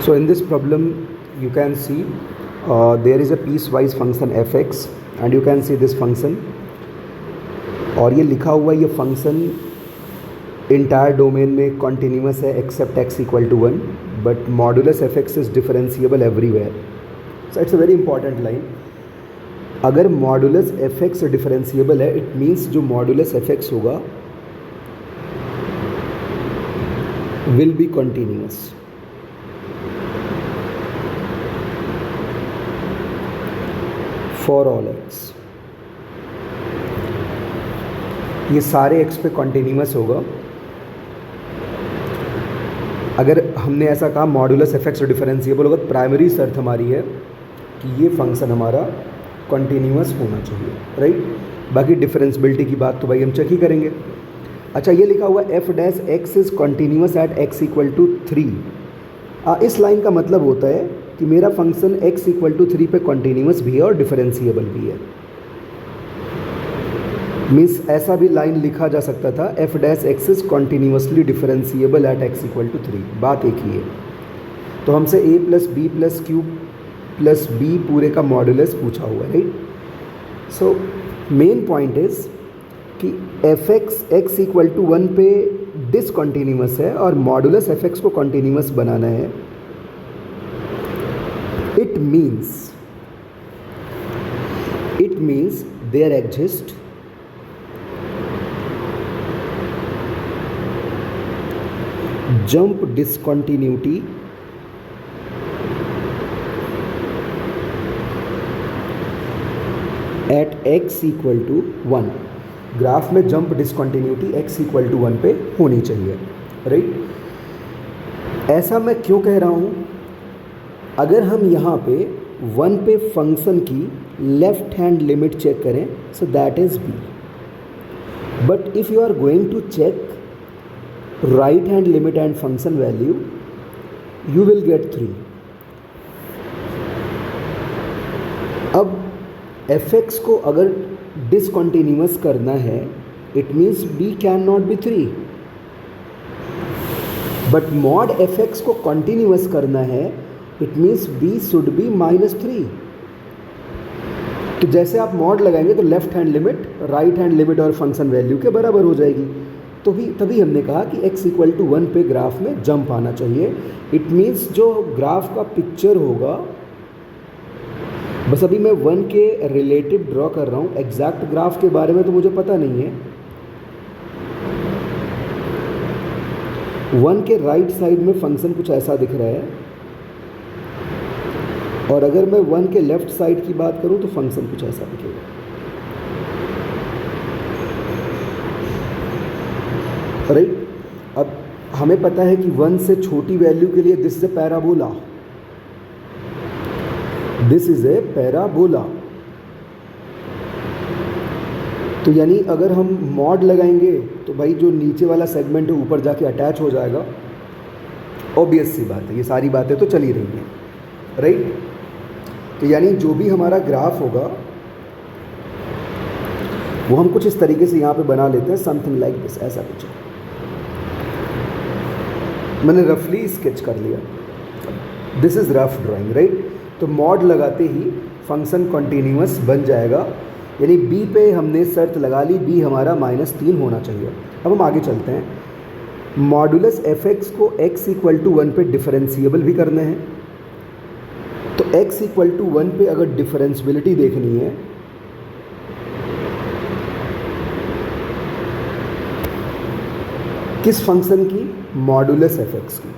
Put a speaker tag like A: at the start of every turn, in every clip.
A: So in this problem you can see there is a piecewise function fx and you can see this function और ये लिखा हुआ ये function entire domain में continuous है except x equal to 1 but modulus F X is differentiable everywhere. So it's a very important line. अगर modulus F X differentiable है it means जो मॉडुलस एफ एक्स होगा will be continuous. For all X ये सारे x पे continuous होगा. अगर हमने ऐसा कहा मॉडुलस एफ एक्स डिफरेंशिएबल होगा, प्राइमरी शर्त हमारी है कि ये फंक्शन हमारा कॉन्टीन्यूअस होना चाहिए, राइट. बाकी डिफरेंशिएबिलिटी की बात तो भाई हम चेक ही करेंगे. अच्छा, ये लिखा हुआ F dash X is continuous at X equal to 3. इस लाइन का मतलब होता है कि मेरा फंक्शन x इक्वल टू 3 पे कॉन्टीन्यूअस भी है और डिफरेंशिएबल भी है. मीन्स ऐसा भी लाइन लिखा जा सकता था F dash X is continuously differentiable at X equal to 3. बात एक ही है. तो हमसे a plus B plus Q plus B पूरे का मॉडुलस पूछा हुआ है, right. So main point is कि F X X equal to 1 पे डिसकॉन्टीन्यूअस है और मॉडुलस एफ एक्स को कॉन्टीन्यूअस बनाना है. It means there exist jump discontinuity at x equal to 1. Graph में jump discontinuity x equal to 1 पे होनी चाहिए, राइट. ऐसा मैं क्यों कह रहा हूँ? अगर हम यहाँ पे 1 पे फंक्शन की लेफ्ट हैंड लिमिट चेक करें so that is b. But if you are going to check right hand limit and function value you will get 3. अब fx को अगर discontinuous करना है it means b cannot be 3. but mod fx को continuous करना है it means b should be -3. तो जैसे आप mod लगाएंगे तो left hand limit right hand limit और फंक्शन वैल्यू के बराबर हो जाएगी. तो भी तभी हमने कहा कि x इक्वल टू 1 पे ग्राफ में जंप आना चाहिए. इट मीन्स जो ग्राफ का पिक्चर होगा, बस अभी मैं 1 के रिलेटिव ड्रॉ कर रहा हूँ, एग्जैक्ट ग्राफ के बारे में तो मुझे पता नहीं है. 1 के राइट साइड में फंक्शन कुछ ऐसा दिख रहा है और अगर मैं 1 के लेफ्ट साइड की बात करूँ तो फंक्शन कुछ ऐसा दिखेगा. राइट. अब हमें पता है कि 1 से छोटी वैल्यू के लिए this is a parabola. This is a parabola. तो यानी अगर हम मॉड लगाएंगे तो भाई जो नीचे वाला सेगमेंट है ऊपर जाके अटैच हो जाएगा. ऑब्वियस सी बात है, ये सारी बातें तो चल ही रही हैं, राइट. तो यानी जो भी हमारा ग्राफ होगा वो हम कुछ इस तरीके से यहाँ पे बना लेते हैं, समथिंग लाइक दिस. ऐसा कुछ मैंने रफली स्केच कर लिया. This is rough drawing, right. तो मॉड लगाते ही फंक्शन कॉन्टीन्यूअस बन जाएगा. यानी b पे हमने शर्त लगा ली, b हमारा -3 होना चाहिए. अब हम आगे चलते हैं. मॉडुलस एफ एक्स को x इक्वल टू 1 पे डिफरेंशिएबल भी करना है. तो x इक्वल टू 1 पे अगर डिफरेंशियबिलिटी देखनी है किस फंक्शन की? मॉडुलस एफ एक्स की.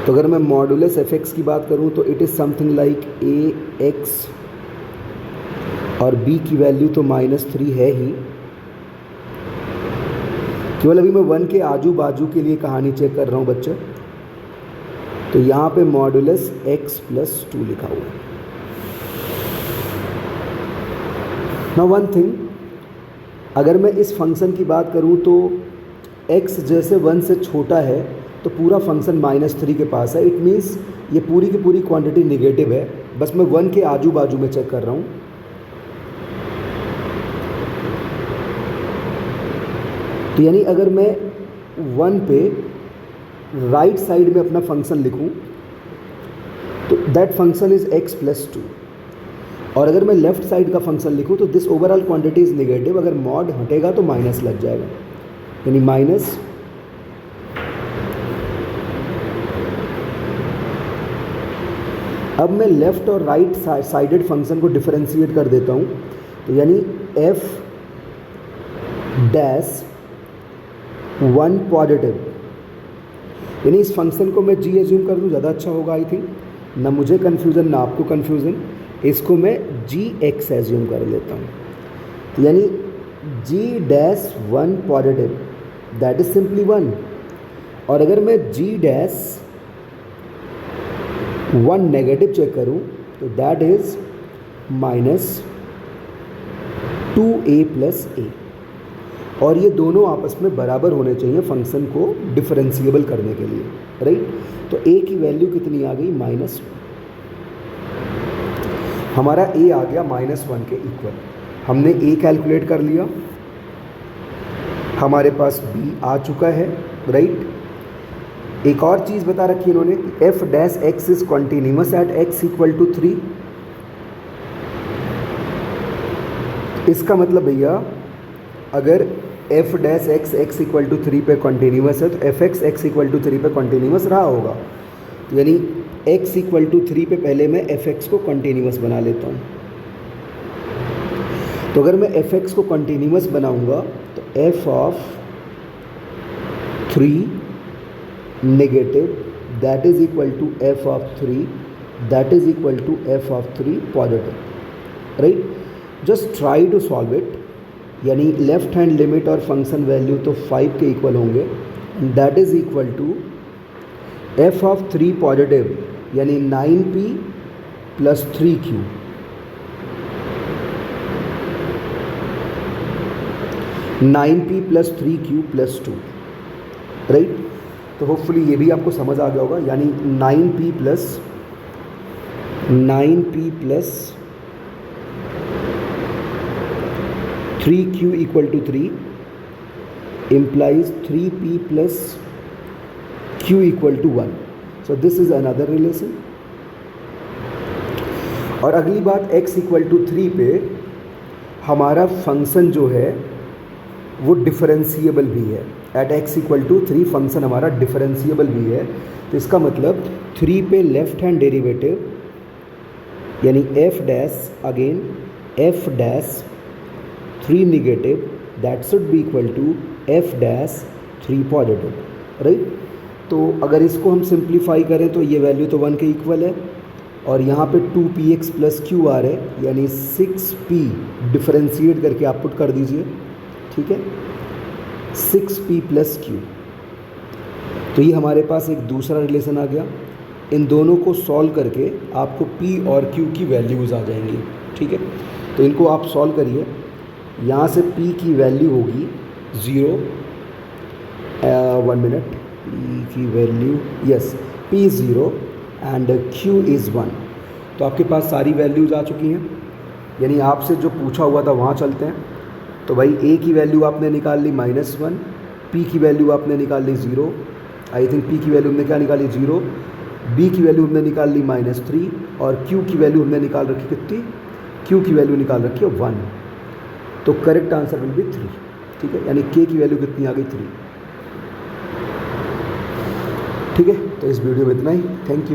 A: तो अगर मैं मॉडुलस एफ एक्स की बात करूं तो it is something like a x और b की वैल्यू तो -3 है ही. केवल अभी मैं 1 के आजू बाजू के लिए कहानी चेक कर रहा हूं बच्चे. तो यहाँ पे मॉडुलस x प्लस 2 लिखा हुआ है. नाउ वन थिंग, अगर मैं इस फंक्शन की बात करूं तो x जैसे 1 से छोटा है तो पूरा फंक्शन -3 के पास है. इट मीन्स ये पूरी की पूरी क्वांटिटी नेगेटिव है. बस मैं 1 के आजू बाजू में चेक कर रहा हूँ. तो यानी अगर मैं 1 पे राइट साइड में अपना फंक्शन लिखूं तो that function is x plus 2, और अगर मैं लेफ्ट साइड का फंक्शन लिखूं तो this overall quantity is negative, अगर मॉड हटेगा तो माइनस लग जाएगा, यानी माइनस अब मैं लेफ्ट और राइट साइडेड फंक्शन को डिफरेंशिएट कर देता हूँ, तो यानी f डैश 1 पॉजिटिव, यानी इस फंक्शन को मैं g एज्यूम कर दूँ, ज़्यादा अच्छा होगा आई थिंक, ना मुझे कन्फ्यूज़न ना आपको कन्फ्यूज़न, इसको मैं gx एज्यूम कर लेता हूँ, तो यानी g dash 1 positive that is simply 1, और अगर मैं g डैश 1 नेगेटिव चेक करूं तो that is minus 2a plus a, और ये दोनों आपस में बराबर होने चाहिए फंक्शन को डिफरेंशिएबल करने के लिए, राइट। तो a की वैल्यू कितनी आ गई, -1, हमारा a आ गया -1 के इक्वल। हमने a कैलकुलेट कर लिया, हमारे पास b आ चुका है, राइट। एक और चीज़ बता रखी है इन्होंने कि f dash x is continuous at x equal to 3। इसका मतलब भैया अगर f dash x equal to 3 पे कॉन्टिन्यूस है तो f x इक्वल टू 3 पे कॉन्टिन्यूस रहा होगा, तो यानी x इक्वल टू 3 पे पहले मैं f को कॉन्टिन्यूस बना लेता हूँ। तो अगर मैं f को कॉन्टिन्यूस बनाऊँगा तो f of 3 negative that is equal to f of 3 that is equal to f of 3 positive, right. Just try to solve it, यानी लेफ्ट हैंड लिमिट और फंक्शन वैल्यू तो 5 के इक्वल होंगे, that is equal to f of 3 positive यानी 9p plus 3q, plus 3q plus 2, right. तो hopefully ये भी आपको समझ आ गया होगा, यानी 9p plus 3q equal to 3 implies 3p plus q equal to 1। So this is another relation. और अगली बात x इक्वल टू 3 पे हमारा फंक्शन जो है वो डिफरेंशिएबल भी है। At x equal to 3 function हमारा डिफरेंशिएबल भी है, तो इसका मतलब 3 पे लेफ्ट हैंड डेरिवेटिव यानी f dash again f dash 3 negative that should be equal to f dash 3 positive, right. तो अगर इसको हम सिंप्लीफाई करें तो ये वैल्यू तो 1 के इक्वल है, और यहाँ पे 2px प्लस क्यू आ रहा है, यानी 6p डिफरेंशिएट करके आप पुट कर दीजिए, ठीक है, 6p प्लस क्यू। तो ये हमारे पास एक दूसरा रिलेशन आ गया। इन दोनों को सॉल्व करके आपको p और q की वैल्यूज़ आ जाएंगी, ठीक है। तो इनको आप सॉल्व करिए, यहाँ से p की वैल्यू होगी 0, 1 मिनट, p की value yes p 0 and q is 1। तो आपके पास सारी वैल्यूज़ आ चुकी हैं, यानी आपसे जो पूछा हुआ था वहाँ चलते हैं। तो भाई a की वैल्यू आपने निकाल ली -1, p की वैल्यू आपने निकाल ली 0, आई थिंक p की वैल्यू हमने क्या निकाली 0, b की वैल्यू हमने निकाल ली -3, और q की वैल्यू हमने निकाल रखी कितनी, q की वैल्यू निकाल रखी है 1। तो करेक्ट आंसर विल बी 3, ठीक है, यानी k की वैल्यू कितनी आ गई 3, ठीक है। तो इस वीडियो में इतना ही, थैंक यू।